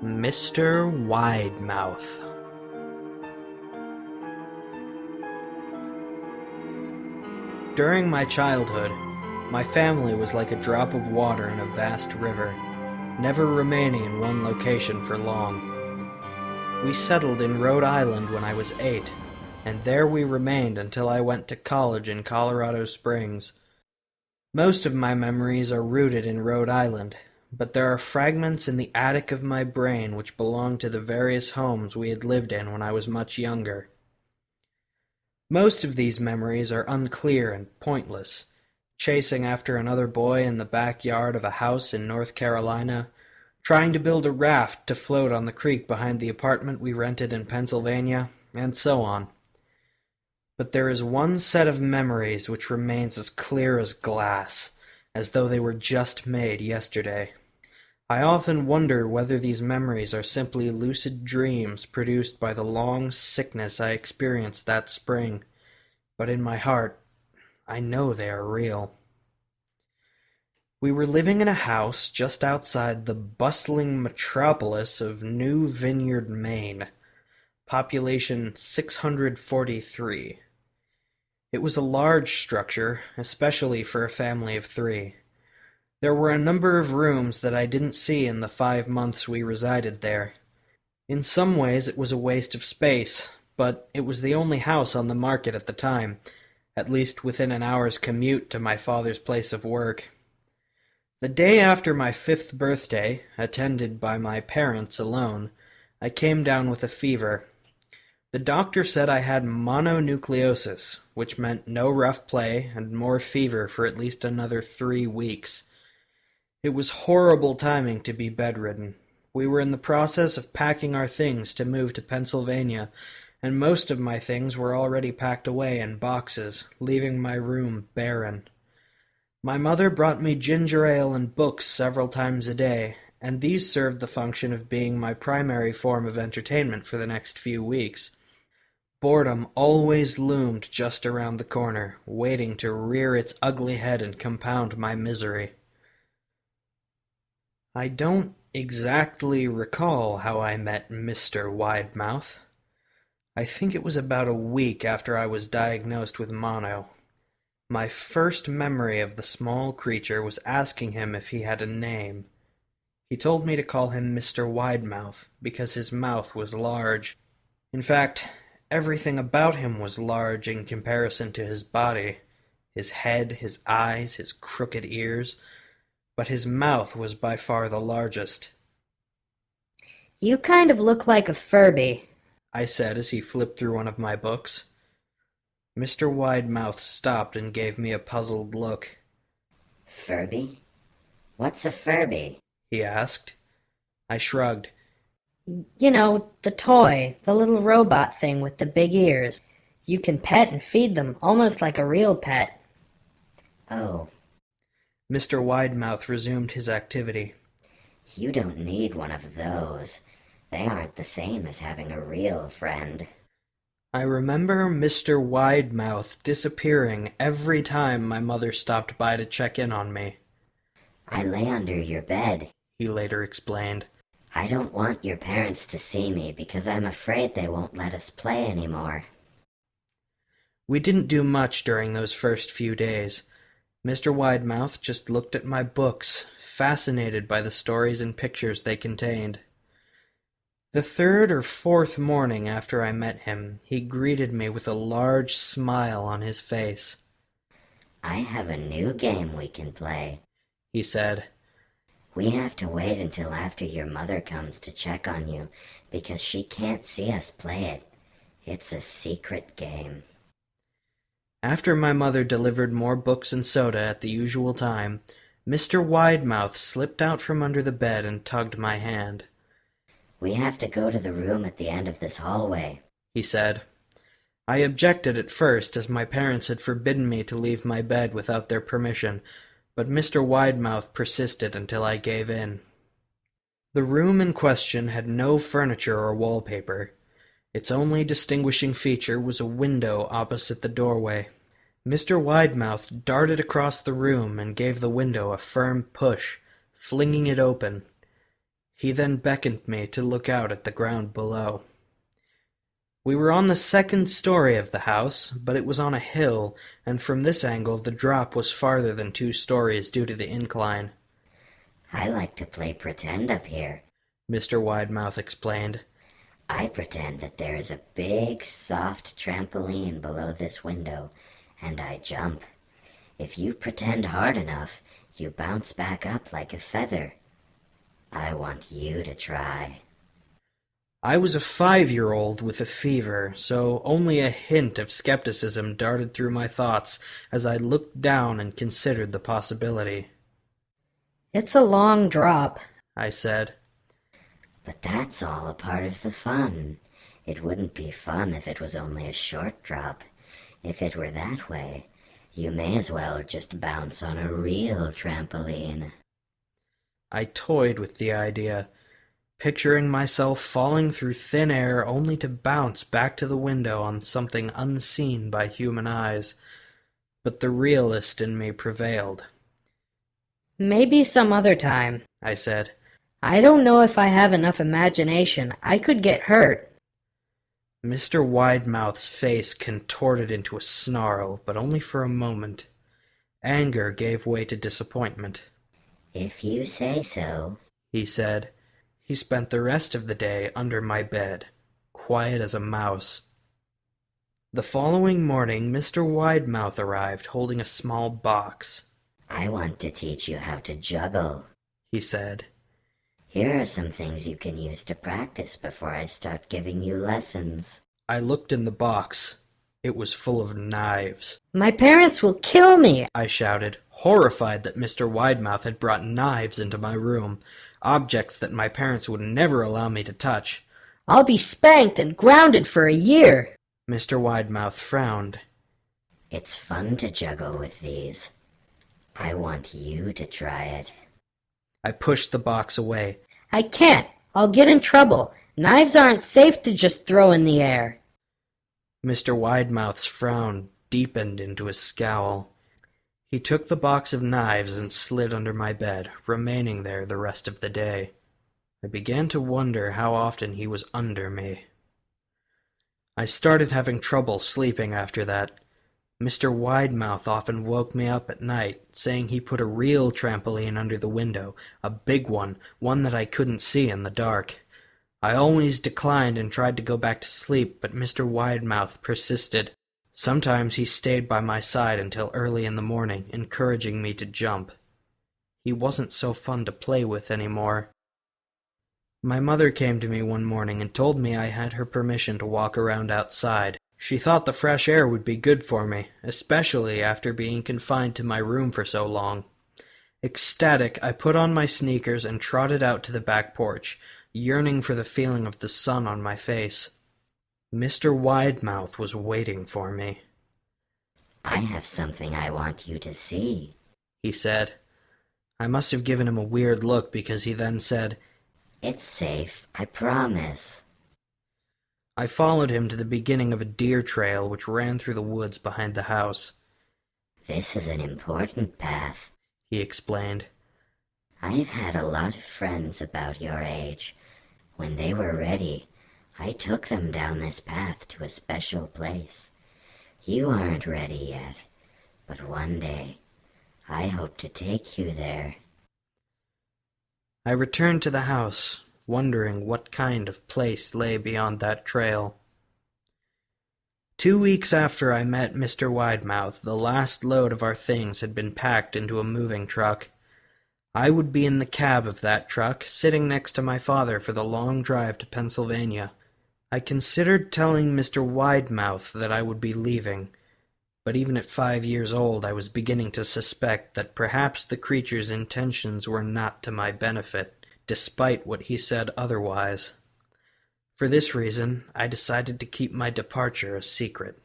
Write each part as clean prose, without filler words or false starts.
Mr. Widemouth. During my childhood, my family was like a drop of water in a vast river, never remaining in one location for long. We settled in Rhode Island when I was 8, and there we remained until I went to college in Colorado Springs. Most of my memories are rooted in Rhode Island, but there are fragments in the attic of my brain which belong to the various homes we had lived in when I was much younger. Most of these memories are unclear and pointless, chasing after another boy in the backyard of a house in North Carolina, trying to build a raft to float on the creek behind the apartment we rented in Pennsylvania, and so on. But there is one set of memories which remains as clear as glass, as though they were just made yesterday. I often wonder whether these memories are simply lucid dreams produced by the long sickness I experienced that spring, but in my heart, I know they are real. We were living in a house just outside the bustling metropolis of New Vineyard, Maine, population 643. It was a large structure, especially for a family of 3. There were a number of rooms that I didn't see in the 5 months we resided there. In some ways it was a waste of space, but it was the only house on the market at the time, at least within an hour's commute to my father's place of work. The day after my 5th birthday, attended by my parents alone, I came down with a fever. The doctor said I had mononucleosis, which meant no rough play and more fever for at least another 3 weeks. It was horrible timing to be bedridden. We were in the process of packing our things to move to Pennsylvania, and most of my things were already packed away in boxes, leaving my room barren. My mother brought me ginger ale and books several times a day, and these served the function of being my primary form of entertainment for the next few weeks. Boredom always loomed just around the corner, waiting to rear its ugly head and compound my misery. I don't exactly recall how I met Mr. Widemouth. I think it was about a week after I was diagnosed with mono. My first memory of the small creature was asking him if he had a name. He told me to call him Mr. Widemouth because his mouth was large. In fact, everything about him was large in comparison to his body. His head, his eyes, his crooked ears. But his mouth was by far the largest. "You kind of look like a Furby," I said as he flipped through one of my books. Mr. Widemouth stopped and gave me a puzzled look. "Furby? What's a Furby?" he asked. I shrugged. "You know, the toy, the little robot thing with the big ears. You can pet and feed them, almost like a real pet." "Oh, Mr. Widemouth resumed his activity. you don't need one of those. They aren't the same as having a real friend." I remember Mr. Widemouth disappearing every time my mother stopped by to check in on me. "I lay under your bed. He later explained. I don't want your parents to see me because I'm afraid they won't let us play anymore." We didn't do much during those first few days. Mr. Widemouth just looked at my books, fascinated by the stories and pictures they contained. The 3rd or 4th morning after I met him, he greeted me with a large smile on his face. "I have a new game we can play," he said. "We have to wait until after your mother comes to check on you because she can't see us play it. It's a secret game." After my mother delivered more books and soda at the usual time, Mr. Widemouth slipped out from under the bed and tugged my hand. "We have to go to the room at the end of this hallway," he said. I objected at first, as my parents had forbidden me to leave my bed without their permission, but Mr. Widemouth persisted until I gave in. The room in question had no furniture or wallpaper. Its only distinguishing feature was a window opposite the doorway. Mr. Widemouth darted across the room and gave the window a firm push, flinging it open. He then beckoned me to look out at the ground below. We were on the second story of the house, but it was on a hill, and from this angle the drop was farther than 2 stories due to the incline. I like to play pretend up here, Mr. Widemouth explained. I pretend that there is a big, soft trampoline below this window, and I jump. If you pretend hard enough, you bounce back up like a feather. I want you to try. I was a 5-year-old with a fever, so only a hint of skepticism darted through my thoughts as I looked down and considered the possibility. It's a long drop, I said. But that's all a part of the fun. It wouldn't be fun if it was only a short drop. If it were that way, you may as well just bounce on a real trampoline. I toyed with the idea, picturing myself falling through thin air only to bounce back to the window on something unseen by human eyes. But the realist in me prevailed. Maybe some other time, I said. I don't know if I have enough imagination. I could get hurt. Mr. Widemouth's face contorted into a snarl, but only for a moment. Anger gave way to disappointment. If you say so, he said. He spent the rest of the day under my bed, quiet as a mouse. The following morning, Mr. Widemouth arrived holding a small box. I want to teach you how to juggle, he said. Here are some things you can use to practice before I start giving you lessons. I looked in the box. It was full of knives. My parents will kill me, I shouted, horrified that Mr. Widemouth had brought knives into my room, objects that my parents would never allow me to touch. I'll be spanked and grounded for a year. Mr. Widemouth frowned. It's fun to juggle with these. I want you to try it. I pushed the box away. I can't. I'll get in trouble. Knives aren't safe to just throw in the air. Mr. Widemouth's frown deepened into a scowl. He took the box of knives and slid under my bed, remaining there the rest of the day. I began to wonder how often he was under me. I started having trouble sleeping after that. Mr. Widemouth often woke me up at night, saying he put a real trampoline under the window, a big one that I couldn't see in the dark. I always declined and tried to go back to sleep, but Mr. Widemouth persisted. Sometimes he stayed by my side until early in the morning, encouraging me to jump. He wasn't so fun to play with anymore. My mother came to me one morning and told me I had her permission to walk around outside. She thought the fresh air would be good for me, especially after being confined to my room for so long. Ecstatic, I put on my sneakers and trotted out to the back porch, yearning for the feeling of the sun on my face. Mr. Widemouth was waiting for me. I have something I want you to see, he said. I must have given him a weird look because he then said, It's safe, I promise. I followed him to the beginning of a deer trail which ran through the woods behind the house. This is an important path, he explained. I've had a lot of friends about your age. When they were ready, I took them down this path to a special place. You aren't ready yet, but one day, I hope to take you there. I returned to the house, wondering what kind of place lay beyond that trail. 2 weeks after I met Mr. Widemouth, the last load of our things had been packed into a moving truck. I would be in the cab of that truck, sitting next to my father for the long drive to Pennsylvania. I considered telling Mr. Widemouth that I would be leaving, but even at 5 years old I was beginning to suspect that perhaps the creature's intentions were not to my benefit, despite what he said otherwise. For this reason, I decided to keep my departure a secret.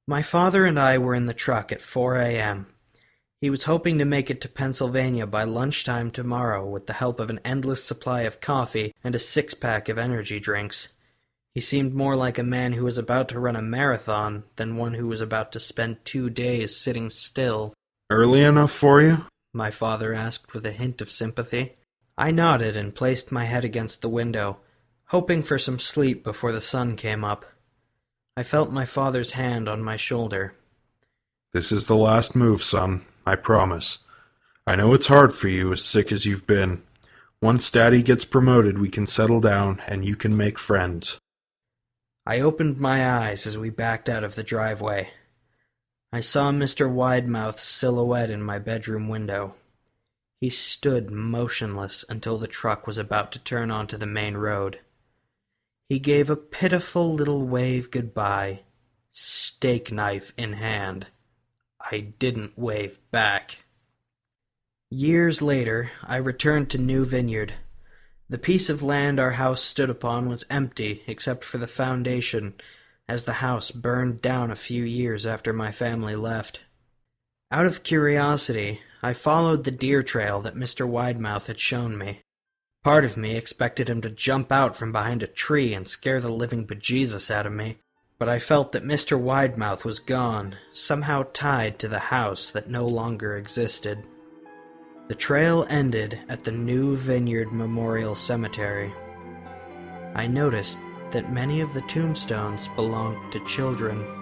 My father and I were in the truck at 4 a.m. He was hoping to make it to Pennsylvania by lunchtime tomorrow with the help of an endless supply of coffee and a 6-pack of energy drinks. He seemed more like a man who was about to run a marathon than one who was about to spend 2 days sitting still. Early enough for you? My father asked with a hint of sympathy. I nodded and placed my head against the window, hoping for some sleep before the sun came up. I felt my father's hand on my shoulder. This is the last move, son, I promise. I know it's hard for you, as sick as you've been. Once Daddy gets promoted, we can settle down, and you can make friends. I opened my eyes as we backed out of the driveway. I saw Mr. Widemouth's silhouette in my bedroom window. He stood motionless until the truck was about to turn onto the main road. He gave a pitiful little wave goodbye, steak knife in hand. I didn't wave back. Years later, I returned to New Vineyard. The piece of land our house stood upon was empty except for the foundation, as the house burned down a few years after my family left. Out of curiosity, I followed the deer trail that Mr. Widemouth had shown me. Part of me expected him to jump out from behind a tree and scare the living bejesus out of me, but I felt that Mr. Widemouth was gone, somehow tied to the house that no longer existed. The trail ended at the New Vineyard Memorial Cemetery. I noticed that many of the tombstones belonged to children.